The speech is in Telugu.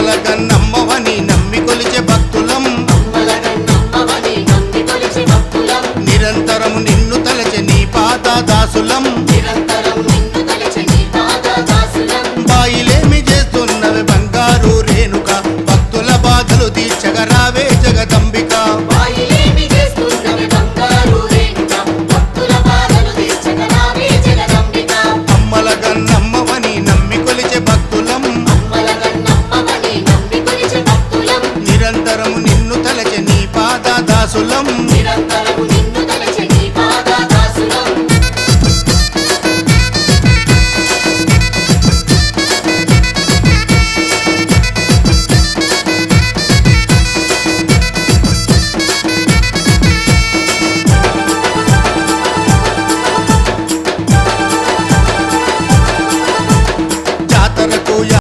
అమ్మల కన్నమ్మవని నమ్మి కొలిచే భక్తులం నిరంతరము నిన్ను తలచె నీ పాద దాసులం